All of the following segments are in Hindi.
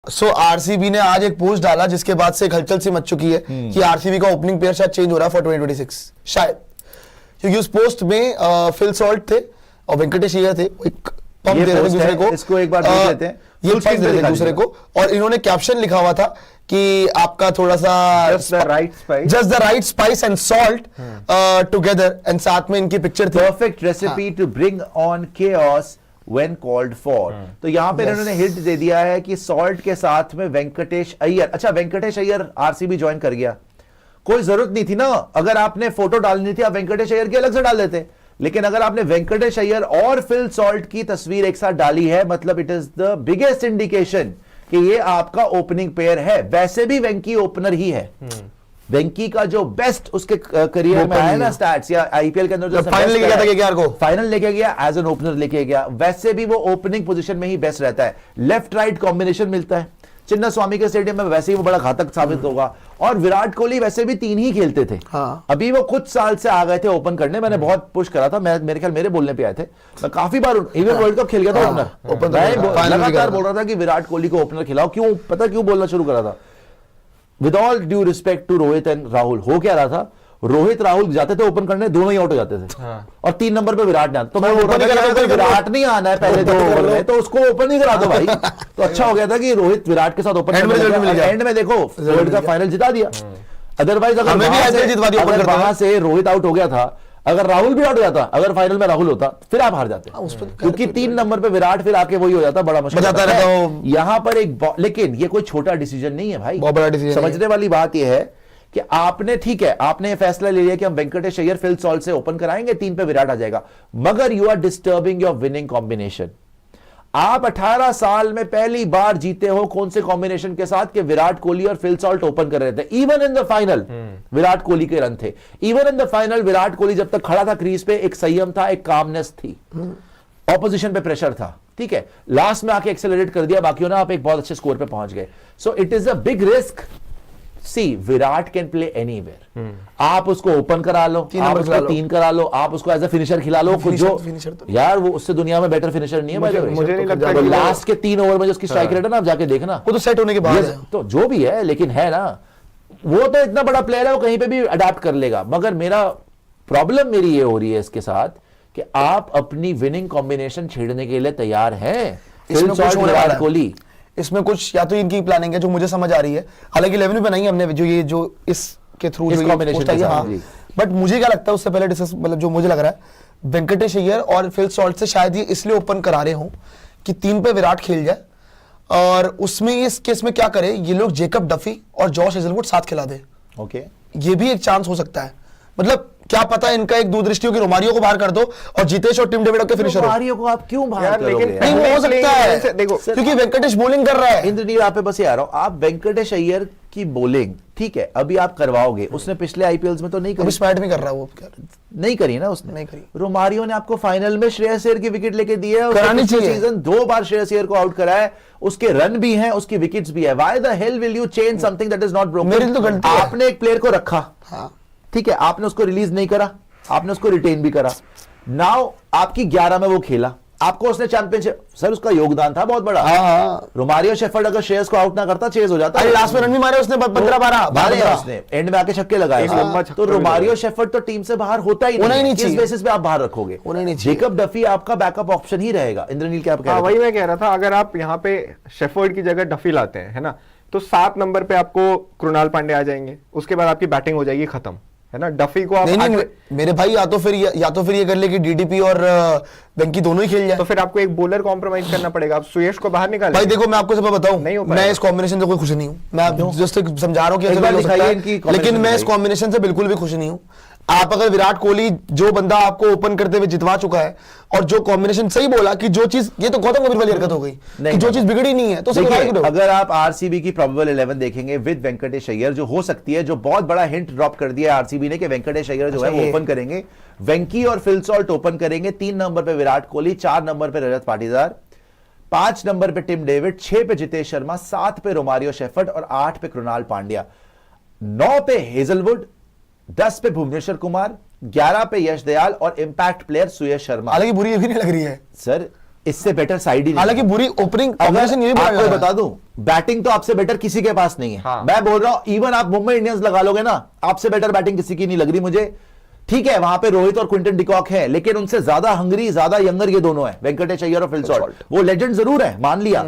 सो आरसीबी ने आज एक पोस्ट डाला जिसके बाद से एक हलचल सी मच चुकी है कि आरसीबी का ओपनिंग प्लेयर शायद चेंज हो रहा है फॉर 2026 शायद, क्योंकि उस पोस्ट में फिल सॉल्ट थे और वेंकटेश अय्यर थे, एक पंप दे रहे थे दूसरे को, इसको एक बार देख लेते हैं, ये पंप दे रहे थे दूसरे को, और इन्होंने कैप्शन लिखा हुआ था कि आपका थोड़ा सा just the right spice and salt together, and साथ में इनकी पिक्चर थी, perfect recipe to bring on chaos when called for। तो यहां पे इन्होंने हिंट दे दिया है कि सॉल्ट के साथ में वेंकटेश अय्यर, अच्छा वेंकटेश अय्यर आरसीबी ज्वाइन कर गया, कोई जरूरत नहीं थी ना, अगर आपने फोटो डालनी थी आप वेंकटेश अय्यर की अलग से डाल देते, लेकिन अगर आपने वेंकटेश अय्यर और फिल सॉल्ट की तस्वीर एक साथ डाली है, मतलब it is the biggest indication कि ये आपका ओपनिंग पेयर है। वैसे भी वेंकी ओपनर ही है, वेंकी का जो बेस्ट उसके करियर में आया ना स्टैट्स या आईपीएल के अंदर जो फाइनल लेके गया था केकेआर को, फाइनल लेके गया, एज एन ओपनर लेके गया, वैसे भी वो ओपनिंग पोजीशन में ही बेस्ट रहता है, लेफ्ट राइट कॉम्बिनेशन मिलता है। चिन्ना स्वामी के स्टेडियम में वैसे ही वो बड़ा घातक साबित होगा, और विराट कोहली वैसे भी 3 ही खेलते थे। हाँ। अभी वो कुछ साल से आ गए थे ओपन करने, मैंने बहुत पुश करा था, मेरे ख्याल मेरे बोलने पे आए थे, मैं काफी बार इवन वर्ल्ड कप खेल गया था ओपनर, लगातार बोल रहा था कि विराट कोहली को ओपनर खिलाओ, क्यों पता क्यों बोलना शुरू करा था, with all due respect to Rohit and Rahul, हो क्या रहा था, रोहित राहुल जाते थे ओपन करने, दोनों ही आउट हो जाते थे, और 3 नंबर पे विराट ने आना, तो मैं बोल रहा था कि विराट नहीं आना है पहले 2 ओवर में, तो उसको ओपन नहीं करा दो भाई। तो अच्छा हो गया था कि रोहित विराट के साथ ओपन, एंड में देखो वर्ल्ड का फाइनल जिता दिया। अदरवाइज अगर वहां से रोहित आउट हो गया था, अगर राहुल भी आउट हो जाता, अगर फाइनल में राहुल होता, फिर आप हार जाते, क्योंकि 3 नंबर पे विराट फिर आके वही हो जाता, बड़ा मुश्किल है यहां पर एक। लेकिन ये कोई छोटा डिसीजन नहीं है भाई, बहुत बड़ा डिसीजन। समझने वाली बात यह है कि आपने, ठीक है आपने ये फैसला ले लिया कि हम वेंकटेश अय्यर फिल सॉल्ट से ओपन कराएंगे, 3 पे विराट आ जाएगा, मगर you are disturbing your winning combination. आप 18 साल में पहली बार जीते हो कौन से कॉम्बिनेशन के साथ कि विराट कोहली और फिल सॉल्ट ओपन कर रहे थे, even in the final Virat Kohli के रन थे, even in the final Virat Kohli जब तक खड़ा था क्रीज पे, एक संयम था, एक कामनेस थी, ऑपोजिशन पे प्रेशर था, ठीक है, लास्ट में आके एक्सेलरेट कर दिया, बाकियों ने आप एक बहुत अच्छे स्कोर पे पहुंच गए। So it is a big risk. See Virat can play anywhere, आप उसको ओपन करा लो, आप उसको 3 करा लो, आप उसको एज अ फिनिशर खिला लो, यार वो उससे दुनिया में बेटर फिनिशर नहीं है। मुझे नहीं लगता लास्ट के 3 ओवर में जो उसकी स्ट्राइक रेट है ना, आप जाके देखना, वो तो सेट होने के बाद है, तो जो भी है, लेकिन है ना, वो तो इतना बड़ा प्लेयर है, वो कहीं पे भी अडेप्ट कर लेगा। मगर मेरा प्रॉब्लम मेरी ये हो रही है इसके साथ कि आप अपनी विनिंग कॉम्बिनेशन छेड़ने के लिए तैयार हैं, विराट कोहली, इसमें कुछ या तो इनकी प्लानिंग है जो मुझे समझ आ रही है, हालांकि 11 भी बनाई है हमने, जो ये जो इसके थ्रू जो कॉम्बिनेशन है, हाँ, बट मुझे क्या लगता है उससे पहले डिस्कस, मतलब जो मुझे लग रहा है वेंकटेश अय्यर और फिल सॉल्ट से शायद ये इसलिए ओपन करा रहे हो कि 3 पे विराट खेल जाए, और उसमें इस केस में क्या करे ये लोग, जेकब डफी और जॉश हेजलवुड साथ खिला दे, ओके, ये भी एक चांस हो सकता है, मतलब क्या पता है इनका एक दूरदृष्टि हो कि रोमारियो को बाहर कर दो और जितेश और टिम डेविड के फिनिशर हो। रोमारियो को आप क्यों बाहर करोगे? नहीं हो सकता है, देखो क्योंकि वेंकटेश बॉलिंग कर रहा है। इंद्रनील आप पे बस ये आ रहा हूं, आप वेंकटेश अय्यर की बॉलिंग ठीक है अभी आप करवाओगे, उसने पिछले आईपीएल्स में तो नहीं करी, स्मैट में कर रहा है वो, नहीं करी ना उसने, नहीं करी। रोमारियो ने आपको फाइनल में श्रेयस अय्यर की विकेट लेके दी है, करानी चाहिए, सीजन 2 बार श्रेयस अय्यर को आउट करा है, उसके रन भी हैं, उसकी विकेट्स भी है। Why the hell will you change something that is not broken? आपने एक प्लेयर को रखा, ठीक है, आपने उसको रिलीज नहीं करा, आपने उसको रिटेन भी करा, नाउ आपकी 11 में वो खेला, आपको उसने चैंपियनशिप, सर उसका योगदान था बहुत बड़ा। रोमारियो शेफर्ड अगर श्रेयस को आउट ना करता, चेज हो जाता, लास्ट में रन भी मारे उसने, 15-12 मारे उसने, एंड में आके छक्के लगाए, तो रोमारियो शेफर्ड तो टीम से बाहर होता ही नहीं, किस बेसिस पे आप बाहर रखोगे? जेकब डफी आपका बैकअप ऑप्शन ही रहेगा। इंद्रनील क्या आप कह रहे हैं? वही मैं कह रहा था, अगर आप यहाँ पे शेफर्ड की जगह डफी लाते हैं, है ना, तो 7 नंबर पे आपको कृणाल पांडे आ जाएंगे, उसके बाद आपकी बैटिंग हो जाएगी खत्म, है ना। डफी को आप नहीं, मेरे भाई या तो फिर ये कर ले कि डीडीपी और वेंकी दोनों ही खेल जाए, तो फिर आपको एक बॉलर कॉम्प्रोमाइज करना पड़ेगा, आप सुयश को बाहर निकालें। भाई देखो मैं आपको सब बताऊं, मैं इस कॉम्बिनेशन से कोई खुश नहीं हूं, मैं जस्ट समझा रहा हूं कि ऐसा हो सकता है, लेकिन मैं इस कॉम्बिनेशन से बिल्कुल भी खुश नहीं हूं। आप अगर विराट कोहली जो बंदा आपको ओपन करते हुए जितवा चुका है, और जो कॉम्बिनेशन सही बोला कि जो चीज, ये तो गौतम गंभीर वाली हरकत हो गई कि जो चीज बिगड़ी नहीं है, तो अगर आप आरसीबी की प्रोबेबल 11 देखेंगे विद वेंकटेश अय्यर, जो हो सकती है, जो बहुत बड़ा हिंट ड्रॉप कर दिया आरसीबी ने कि वेंकटेश अय्यर जो है वो ओपन करेंगे, वेंकी और फिल सॉल्ट ओपन करेंगे, 3 नंबर पे विराट कोहली, 4 नंबर पे रजत पाटीदार, 5 नंबर पे टिम डेविड, 6 पे जितेश शर्मा, 7 पे रोमारियो शेफर्ड और 8 पे कृणाल पांड्या, 9 पे हेजलवुड, 10 पे भुवनेश्वर कुमार, 11 पे यश दयाल और इंपैक्ट प्लेयर सुयश शर्मा। हालांकि बुरी ये भी नहीं लग रही है सर, इससे बेटर साइड ही नहीं। हालांकि बुरी ओपनिंग अगर ये आपको बता दूं, बैटिंग तो आपसे बेटर किसी के पास नहीं है। हाँ। मैं बोल रहा हूं इवन आप मुंबई इंडियंस लगा लोगे ना, आपसे बेटर बैटिंग किसी की नहीं लग रही मुझे। ठीक है वहां पे रोहित और क्विंटन डिकॉक है, लेकिन उनसे ज्यादा हंगरी, ज्यादा यंगर ये दोनों है, वेंकटेश अय्यर और फिल सॉल्ट। वो लेजेंड जरूर है, मान लिया,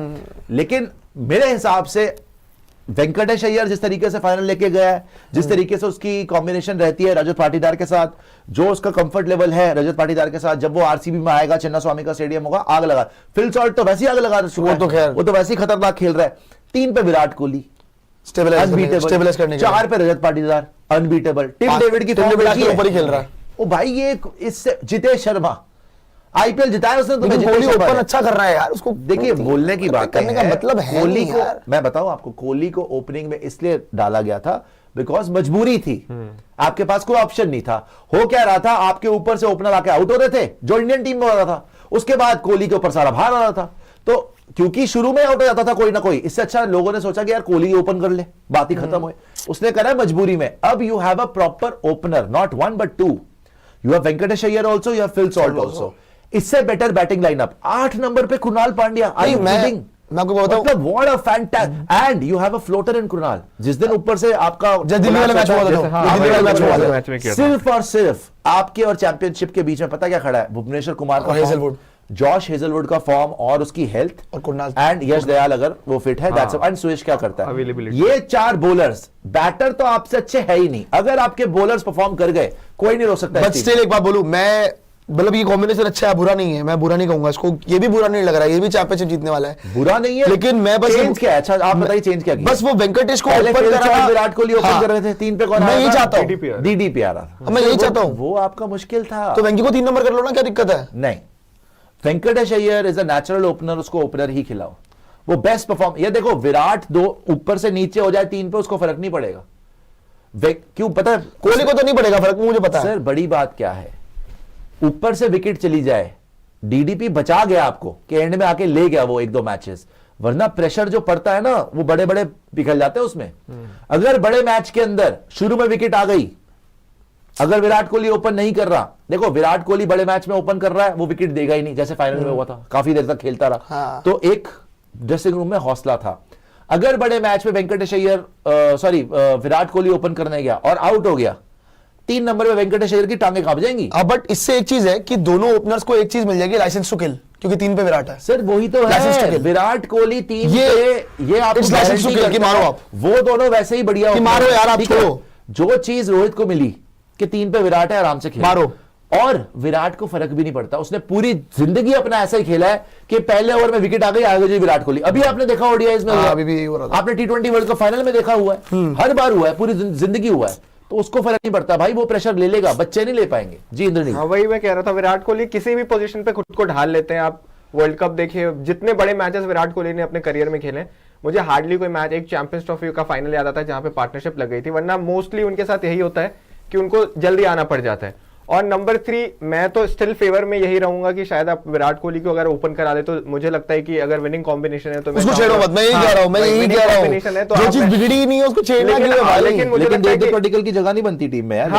लेकिन मेरे हिसाब से वेंकटेश अय्यर जिस तरीके से फाइनल लेके गया है, जिस तरीके से उसकी कॉम्बिनेशन रहती है रजत पाटीदार के साथ, जो उसका कंफर्ट लेवल है रजत पाटीदार के साथ, जब वो आरसीबी में आएगा, चिन्नास्वामी का स्टेडियम होगा, आग लगा। फिल सॉल्ट तो वैसे ही आग लगा चुका है, वो तो वैसे ही खतरनाक खेल रहा है। 3 पे विराट कोहली स्टेबलाइज करने 4 पे Rajat Patidar unbeatable, Tim David की ऊपर ही खेल रहा है। ओ भाई ये इससे जितेश शर्मा आईपीएल जिताया उसने, तो कोहली ओपन अच्छा कर रहा है यार, उसको देखिए बोलने की बात करने का मतलब है कोहली को मैं बताऊं आपको, कोहली को ओपनिंग में इसलिए डाला गया था बिकॉज मजबूरी थी, आपके पास कोई ऑप्शन नहीं था। हो क्या रहा था, आपके ऊपर से ओपनर आके आउट हो रहे थे जो इंडियन टीम में हो रहा था, उसके बाद कोहली के ऊपर सारा भार आ रहा था, तो क्योंकि शुरू में आउट हो जाता था कोई ना कोई, इससे अच्छा लोगों ने सोचा कि यार कोहली ओपन कर ले, बात ही खत्म हुई। उसने करा मजबूरी में। अब you have a proper opener, not 1 but 2, you have Venkatesh Iyer also, you have Phil Salt also, इससे बेटर बैटिंग लाइनअप। 8 नंबर पे कृणाल पांड्या, मैं आपको बताऊं, मतलब what a fantastic, and you have a floater in Krunal. जिस दिन ऊपर से आपका दिल्ली वाला मैच हुआ था, सिर्फ और सिर्फ आपके और चैंपियनशिप के बीच में पता क्या खड़ा है, भुवनेश्वर कुमार का हेजलवुड, जॉश हेजलवुड का फॉर्म और उसकी हेल्थ, और कुणाल एंड यश दयाल अगर वो फिट है, दैट्स एंड सुयश क्या करता है, Availability. ये 4 बॉलर्स, बैटर तो आपसे अच्छे है ही नहीं, अगर आपके बॉलर्स परफॉर्म कर गए कोई नहीं रोक सकता। बट स्टिल एक बात बोलूं मैं, मतलब ये कॉम्बिनेशन अच्छा है, बुरा नहीं है, मैं बुरा नहीं कहूंगा इसको, ये भी बुरा नहीं लग रहा है, ये भी चैंपियनशिप जीतने वाला है, बुरा नहीं है, लेकिन मैं बस चेंज क्या है, अच्छा आप बताइए चेंज क्या किया? बस वो वेंकटेश को पहले ओपन फिल कर रहा सॉल्ट, था, विराट कोहली ओपन कर रहे थे, 3 पे कौन मैं आया यही था? चाहता हूं, डीडीपी आ रहा था, मैं यही चाहता हूं, वो आपका मुश्किल था। तो वेंकी को 3 नंबर कर लो ना, क्या दिक्कत है? नहीं, Venkatesh Iyer is a natural opener, उसको ओपनर ही खिलाओ, वो बेस्ट परफॉर्म। ये देखो विराट 2 ऊपर से नीचे हो जाए 3 पे, उसको फर्क नहीं पड़ेगा। क्यों पता है? कोहली को तो नहीं पड़ेगा फर्क, मुझे पता है सर बड़ी बात क्या है, ऊपर से विकेट चली जाए, डीडीपी बचा गया आपको कि एंड में आके ले गया वो 1-2 मैचेस, वरना प्रेशर जो पड़ता है ना वो बड़े बड़े पिघल जाते हैं उसमें। अगर बड़े मैच के अंदर शुरू में विकेट आ गई, अगर विराट कोहली ओपन नहीं कर रहा, देखो विराट कोहली बड़े मैच में ओपन कर रहा है, वो विकेट देगा ही नहीं, जैसे फाइनल में हुआ था, काफी देर तक खेलता रहा, हाँ। तो एक ड्रेसिंग रूम में हौसला था। अगर बड़े मैच में वेंकटेश अय्यर विराट कोहली ओपन करने गया और आउट हो गया, 3 नंबर में वेंकटेश अय्यर की टांगे कांप जाएंगी। बट इससे एक चीज है कि दोनों ओपनर्स को एक चीज मिल जाएगी, लाइसेंस टू किल, क्योंकि 3 पे विराट है। सर वही तो है, विराट कोहली 3 ये आपको लाइसेंस टू किल कि मारो आप, वो दोनों वैसे ही बढ़िया कि मारो यार आप, छोड़ो जो चीज रोहित को मिली कि 3 पे विराट है, आराम से खेलो, मारो। और विराट को फर्क भी नहीं पड़ता, उसने पूरी जिंदगी अपना ऐसा ही खेला है कि पहले ओवर में विकेट आ गई, आगे जी विराट कोहली। अभी आपने देखा ओडीआईज में, अभी भी हो रहा था, आपने T20 वर्ल्ड कप फाइनल में देखा हुआ है, हर बार हुआ है, पूरी जिंदगी हुआ है, तो उसको फर्क नहीं पड़ता भाई, वो प्रेशर ले लेगा, बच्चे नहीं ले पाएंगे। जी इंद्रनील। हाँ वही मैं कह रहा था, विराट कोहली किसी भी पोजीशन पे खुद को ढाल लेते हैं। आप वर्ल्ड कप देखिए, जितने बड़े मैचेस विराट कोहली ने अपने करियर में खेले, मुझे हार्डली कोई मैच, एक चैंपियंस ट्रॉफी का फाइनल याद आता है जहां पे पार्टनरशिप लग गई थी, वरना मोस्टली उनके साथ यही होता है कि उनको जल्दी आना पड़ जाता है। और नंबर 3, मैं तो स्टिल फेवर में यही रहूंगा कि शायद आप विराट कोहली को अगर ओपन करा दे, तो मुझे लगता है कि अगर विनिंग कॉम्बिनेशन है तो उसको छेड़ो मत, मैं यही कह रहा हूं, मैं यही कह रहा हूं, जो चीज बिगड़ी ही नहीं है उसको छेड़ना क्यों है भाई? लेकिन मुझे लगता है देवदत्त पडिक्कल की जगह नहीं बनती टीम में यार।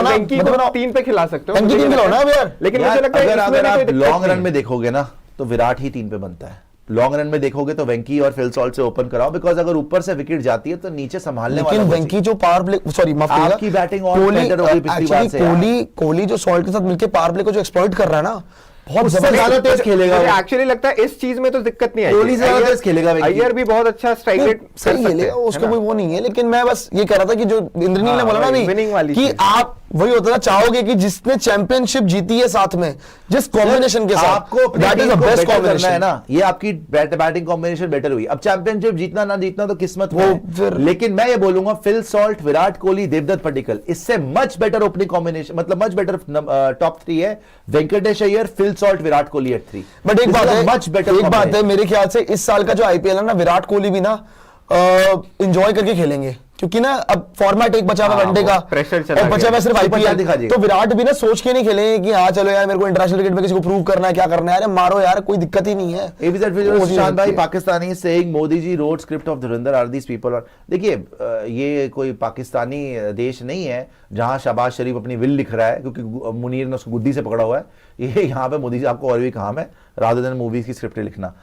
वेंकी को 3 पे खिला सकते हो, 3 खिलाओ ना यार। लेकिन मुझे लगता है अगर आप लॉन्ग रन में देखोगे ना तो विराट ही 3 पे बनता है। लॉन्ग रन में देखोगे तो वेंकी और फिल सॉल्ट से ओपन कराओ, बिकॉज अगर ऊपर से विकेट जाती है तो नीचे संभालने वाला। लेकिन वेंकी जो पावर प्ले, सॉरी माफ कीजिएगा, आपकी बैटिंग और बेटर होगी पिछली बार से। कोहली जो सॉल्ट के साथ मिलकर पावर प्ले को जो एक्सप्लॉइट कर रहा है ना, बहुत ज्यादा तेज खेलेगा। एक्चुअली लगता है इस चीज में तो दिक्कत नहीं आएगी, कोहली से ज्यादा तेज खेलेगा। अय्यर भी बहुत अच्छा स्ट्राइक रेट सही खेलेगा, उसको कोई वो नहीं है, लेकिन मैं बस ये कह रहा था कि जो इंद्रनील ने बोला ना अभी कि आप वही होता था, चाहोगे कि जिसने चैंपियनशिप जीती है साथ में, जिस कॉम्बिनेशन के साथ, आपको that is the best combination है ना, ये आपकी बैटिंग कॉम्बिनेशन बेटर हुई। अब चैंपियनशिप जीतना ना जीतना तो किस्मत वो फिर, लेकिन मैं ये बोलूंगा फिल सॉल्ट, विराट कोहली, देवदत्त पडिक्कल, इससे मच बेटर ओपनिंग कॉम्बिनेशन, मतलब मच बेटर टॉप 3 है Venkatesh Iyer, Phil Salt, Virat Kohli at 3। But एक बात है, मच बेटर, एक बात है मेरे ख्याल से इस साल का जो आईपीएल है ना, विराट कोहली भी ना इंजॉय करके खेलेंगे, क्योंकि ना अब फॉर्मेट एक बचा हुआ वनडे का प्रेशर चला और बचा हुआ सिर्फ दिखा दिए। आईपीएल, तो विराट भी ना सोच के नहीं खेलेंगे कि हाँ चलो यार मेरे को इंटरनेशनल क्रिकेट में किसी को प्रूव करना है, क्या करना है, अरे मारो यार, कोई दिक्कत ही नहीं है। सुशांत भाई, Pakistani saying Modi ji wrote script of Dhurandhar are these people. देखिए ये कोई पाकिस्तानी देश नहीं है जहां शहबाज शरीफ अपनी विल लिख रहा है क्योंकि मुनीर ने उसको गुद्दी से पकड़ा हुआ है। ये यहाँ पे मोदी जी आपको और भी काम है रादर देन मूवीज की स्क्रिप्टें लिखना।